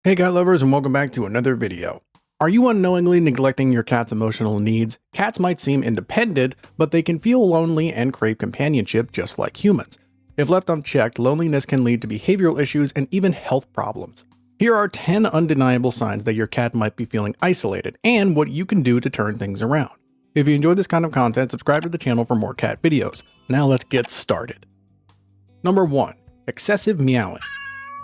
Hey cat lovers, and welcome back to another video. Are you unknowingly neglecting your cat's emotional needs? Cats might seem independent, but they can feel lonely and crave companionship just like humans. If left unchecked, loneliness can lead to behavioral issues and even health problems. Here are 10 undeniable signs that your cat might be feeling isolated and what you can do to turn things around. If you enjoy this kind of content, subscribe to the channel for more cat videos. Now let's get started. Number 1. Excessive meowing.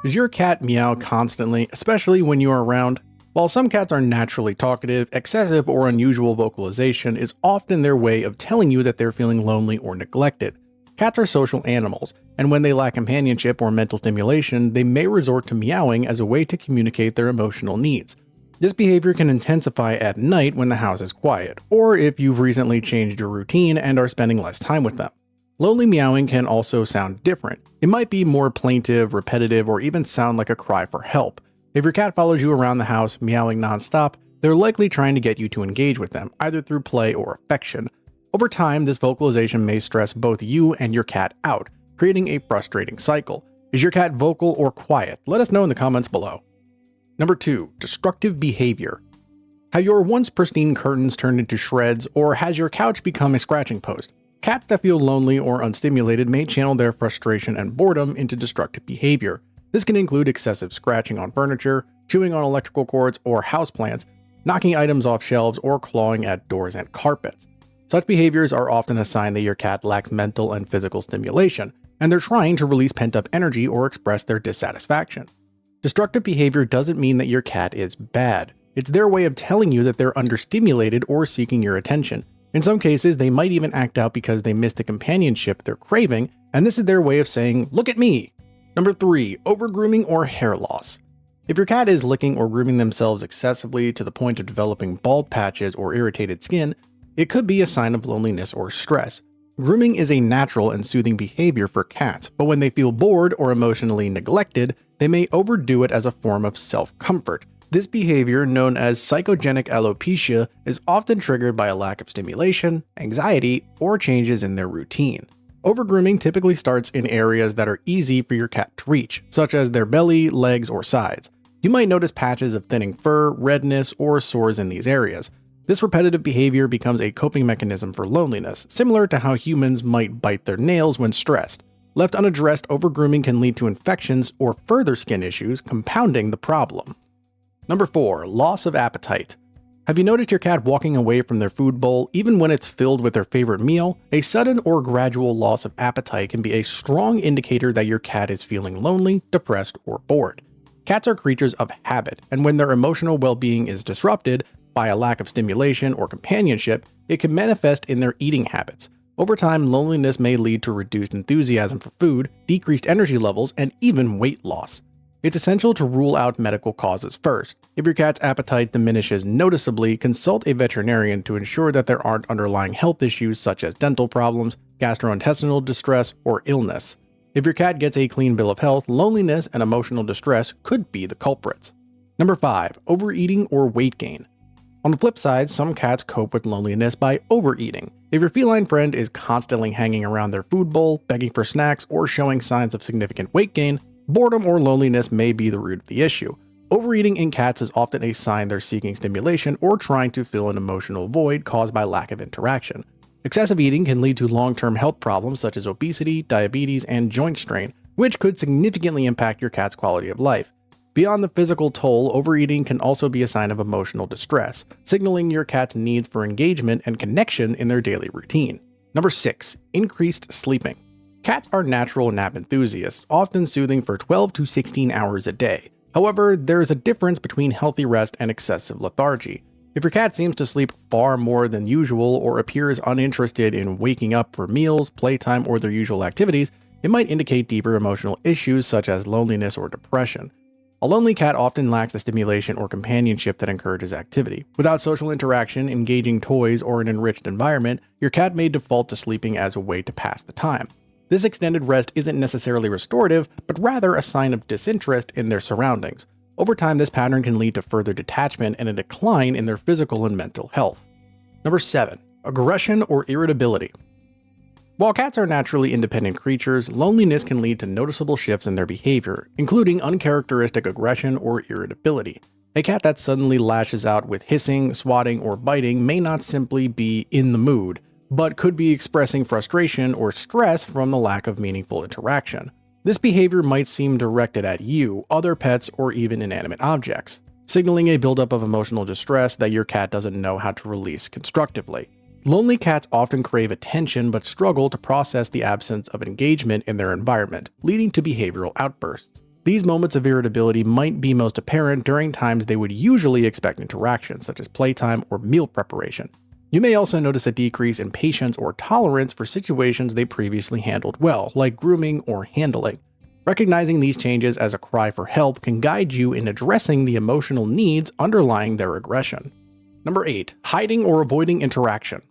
Does your cat meow constantly, especially when you are around? While some cats are naturally talkative, excessive or unusual vocalization is often their way of telling you that they're feeling lonely or neglected. Cats are social animals, and when they lack companionship or mental stimulation, they may resort to meowing as a way to communicate their emotional needs. This behavior can intensify at night when the house is quiet, or if you've recently changed your routine and are spending less time with them. Lonely meowing can also sound different. It might be more plaintive, repetitive, or even sound like a cry for help. If your cat follows you around the house meowing nonstop, they're likely trying to get you to engage with them, either through play or affection. Over time, this vocalization may stress both you and your cat out, creating a frustrating cycle. Is your cat vocal or quiet? Let us know in the comments below. Number 2. Destructive behavior. Have your once pristine curtains turned into shreds, or has your couch become a scratching post? Cats that feel lonely or unstimulated may channel their frustration and boredom into destructive behavior. This can include excessive scratching on furniture, chewing on electrical cords or houseplants, knocking items off shelves, or clawing at doors and carpets. Such behaviors are often a sign that your cat lacks mental and physical stimulation, and they're trying to release pent-up energy or express their dissatisfaction. Destructive behavior doesn't mean that your cat is bad. It's their way of telling you that they're understimulated or seeking your attention. In some cases, they might even act out because they miss the companionship they're craving, and this is their way of saying, "Look at me!" Number 3. Overgrooming or hair loss. If your cat is licking or grooming themselves excessively to the point of developing bald patches or irritated skin, it could be a sign of loneliness or stress. Grooming is a natural and soothing behavior for cats, but when they feel bored or emotionally neglected, they may overdo it as a form of self-comfort. This behavior, known as psychogenic alopecia, is often triggered by a lack of stimulation, anxiety, or changes in their routine. Overgrooming typically starts in areas that are easy for your cat to reach, such as their belly, legs, or sides. You might notice patches of thinning fur, redness, or sores in these areas. This repetitive behavior becomes a coping mechanism for loneliness, similar to how humans might bite their nails when stressed. Left unaddressed, overgrooming can lead to infections or further skin issues, compounding the problem. Number 4. Loss of appetite. Have you noticed your cat walking away from their food bowl even when it's filled with their favorite meal? A sudden or gradual loss of appetite can be a strong indicator that your cat is feeling lonely, depressed, or bored. Cats are creatures of habit, and when their emotional well-being is disrupted by a lack of stimulation or companionship, it can manifest in their eating habits. Over time, loneliness may lead to reduced enthusiasm for food, decreased energy levels, and even weight loss. It's essential to rule out medical causes first. If your cat's appetite diminishes noticeably, consult a veterinarian to ensure that there aren't underlying health issues such as dental problems, gastrointestinal distress, or illness. If your cat gets a clean bill of health, loneliness and emotional distress could be the culprits. Number 5. Overeating or weight gain. On the flip side, some cats cope with loneliness by overeating. If your feline friend is constantly hanging around their food bowl, begging for snacks, or showing signs of significant weight gain, boredom or loneliness may be the root of the issue. Overeating in cats is often a sign they're seeking stimulation or trying to fill an emotional void caused by lack of interaction. Excessive eating can lead to long-term health problems such as obesity, diabetes, and joint strain, which could significantly impact your cat's quality of life. Beyond the physical toll, overeating can also be a sign of emotional distress, signaling your cat's needs for engagement and connection in their daily routine. Number 6. Increased sleeping. Cats are natural nap enthusiasts, often soothing for 12 to 16 hours a day. However, there is a difference between healthy rest and excessive lethargy. If your cat seems to sleep far more than usual or appears uninterested in waking up for meals, playtime, or their usual activities, it might indicate deeper emotional issues such as loneliness or depression. A lonely cat often lacks the stimulation or companionship that encourages activity. Without social interaction, engaging toys, or an enriched environment, your cat may default to sleeping as a way to pass the time. This extended rest isn't necessarily restorative, but rather a sign of disinterest in their surroundings. Over time, this pattern can lead to further detachment and a decline in their physical and mental health. Number 7. Aggression or irritability. While cats are naturally independent creatures, loneliness can lead to noticeable shifts in their behavior, including uncharacteristic aggression or irritability. A cat that suddenly lashes out with hissing, swatting, or biting may not simply be in the mood, but could be expressing frustration or stress from the lack of meaningful interaction. This behavior might seem directed at you, other pets, or even inanimate objects, signaling a buildup of emotional distress that your cat doesn't know how to release constructively. Lonely cats often crave attention but struggle to process the absence of engagement in their environment, leading to behavioral outbursts. These moments of irritability might be most apparent during times they would usually expect interaction, such as playtime or meal preparation. You may also notice a decrease in patience or tolerance for situations they previously handled well, like grooming or handling. Recognizing these changes as a cry for help can guide you in addressing the emotional needs underlying their aggression. Number 8. Hiding or avoiding interaction.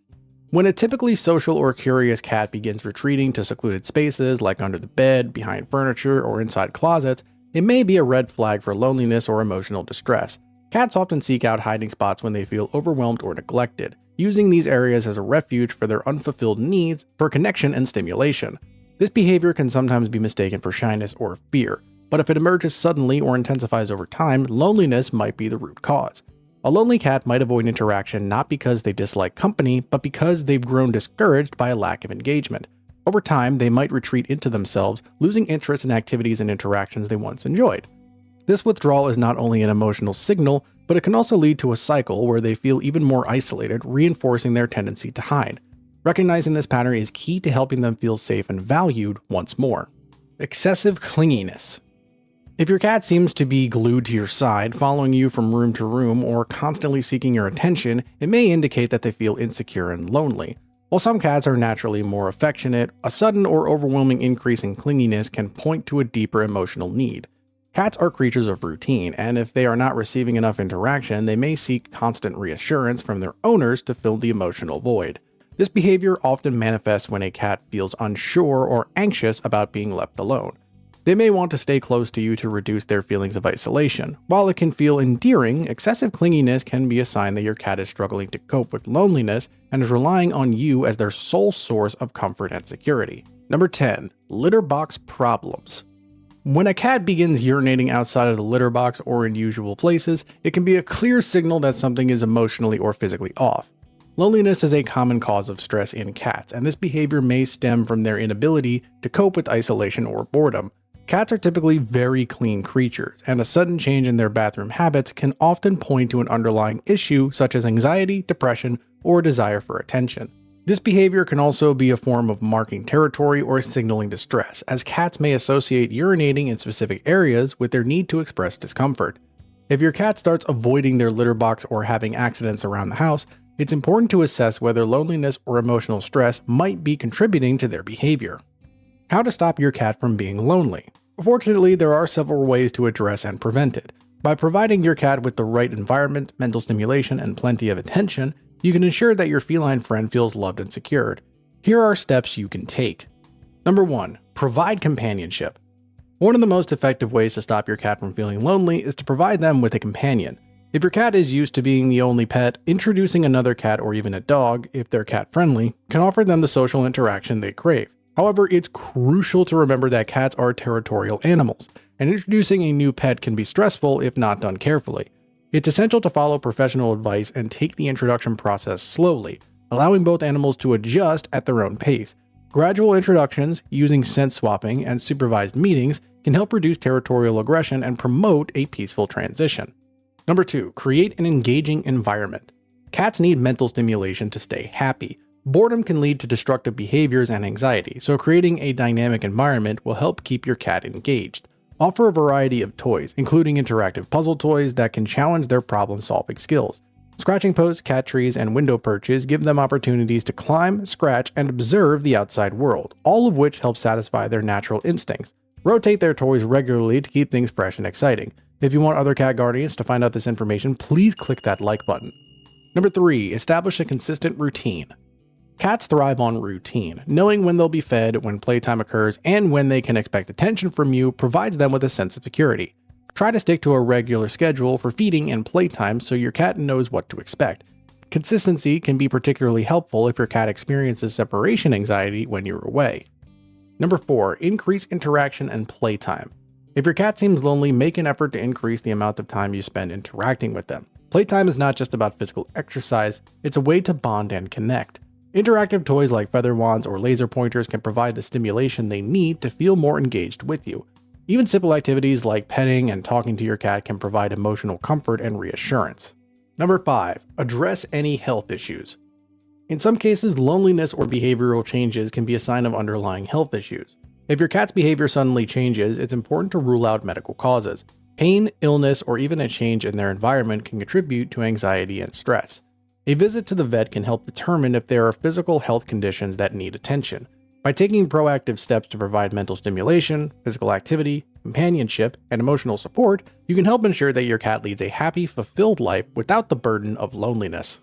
When a typically social or curious cat begins retreating to secluded spaces like under the bed, behind furniture, or inside closets, it may be a red flag for loneliness or emotional distress. Cats often seek out hiding spots when they feel overwhelmed or neglected, using these areas as a refuge for their unfulfilled needs for connection and stimulation. This behavior can sometimes be mistaken for shyness or fear, but if it emerges suddenly or intensifies over time, loneliness might be the root cause. A lonely cat might avoid interaction not because they dislike company, but because they've grown discouraged by a lack of engagement. Over time, they might retreat into themselves, losing interest in activities and interactions they once enjoyed. This withdrawal is not only an emotional signal, but it can also lead to a cycle where they feel even more isolated, reinforcing their tendency to hide. Recognizing this pattern is key to helping them feel safe and valued once more. Excessive clinginess. If your cat seems to be glued to your side, following you from room to room, or constantly seeking your attention, it may indicate that they feel insecure and lonely. While some cats are naturally more affectionate, a sudden or overwhelming increase in clinginess can point to a deeper emotional need. Cats are creatures of routine, and if they are not receiving enough interaction, they may seek constant reassurance from their owners to fill the emotional void. This behavior often manifests when a cat feels unsure or anxious about being left alone. They may want to stay close to you to reduce their feelings of isolation. While it can feel endearing, excessive clinginess can be a sign that your cat is struggling to cope with loneliness and is relying on you as their sole source of comfort and security. Number 10. Litter box problems. When a cat begins urinating outside of the litter box or in usual places, it can be a clear signal that something is emotionally or physically off. Loneliness is a common cause of stress in cats, and this behavior may stem from their inability to cope with isolation or boredom. Cats are typically very clean creatures, and a sudden change in their bathroom habits can often point to an underlying issue such as anxiety, depression, or a desire for attention. This behavior can also be a form of marking territory or signaling distress, as cats may associate urinating in specific areas with their need to express discomfort. If your cat starts avoiding their litter box or having accidents around the house, it's important to assess whether loneliness or emotional stress might be contributing to their behavior. How to stop your cat from being lonely. Fortunately, there are several ways to address and prevent it. By providing your cat with the right environment, mental stimulation, and plenty of attention, you can ensure that your feline friend feels loved and secured. Here are steps you can take. Number 1. Provide companionship. One of the most effective ways to stop your cat from feeling lonely is to provide them with a companion. If your cat is used to being the only pet, introducing another cat or even a dog, if they're cat-friendly, can offer them the social interaction they crave. However, it's crucial to remember that cats are territorial animals, and introducing a new pet can be stressful if not done carefully. It's essential to follow professional advice and take the introduction process slowly, allowing both animals to adjust at their own pace. Gradual introductions, using scent swapping, and supervised meetings can help reduce territorial aggression and promote a peaceful transition. Number 2. Create an engaging environment. Cats need mental stimulation to stay happy. Boredom can lead to destructive behaviors and anxiety, so creating a dynamic environment will help keep your cat engaged. Offer a variety of toys, including interactive puzzle toys that can challenge their problem-solving skills. Scratching posts, cat trees, and window perches give them opportunities to climb, scratch, and observe the outside world, all of which help satisfy their natural instincts. Rotate their toys regularly to keep things fresh and exciting. If you want other cat guardians to find out this information, please click that like button. Number 3. Establish a consistent routine. Cats thrive on routine. Knowing when they'll be fed, when playtime occurs, and when they can expect attention from you provides them with a sense of security. Try to stick to a regular schedule for feeding and playtime so your cat knows what to expect. Consistency can be particularly helpful if your cat experiences separation anxiety when you're away. Number 4, increase interaction and playtime. If your cat seems lonely, make an effort to increase the amount of time you spend interacting with them. Playtime is not just about physical exercise, it's a way to bond and connect. Interactive toys like feather wands or laser pointers can provide the stimulation they need to feel more engaged with you. Even simple activities like petting and talking to your cat can provide emotional comfort and reassurance. Number 5, address any health issues. In some cases, loneliness or behavioral changes can be a sign of underlying health issues. If your cat's behavior suddenly changes, it's important to rule out medical causes. Pain, illness, or even a change in their environment can contribute to anxiety and stress. A visit to the vet can help determine if there are physical health conditions that need attention. By taking proactive steps to provide mental stimulation, physical activity, companionship, and emotional support, you can help ensure that your cat leads a happy, fulfilled life without the burden of loneliness.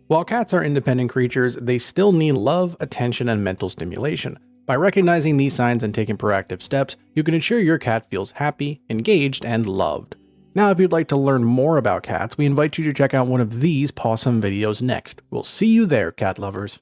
While cats are independent creatures, they still need love, attention, and mental stimulation. By recognizing these signs and taking proactive steps, you can ensure your cat feels happy, engaged, and loved. Now, if you'd like to learn more about cats, we invite you to check out one of these PAWSOME videos next. We'll see you there, cat lovers.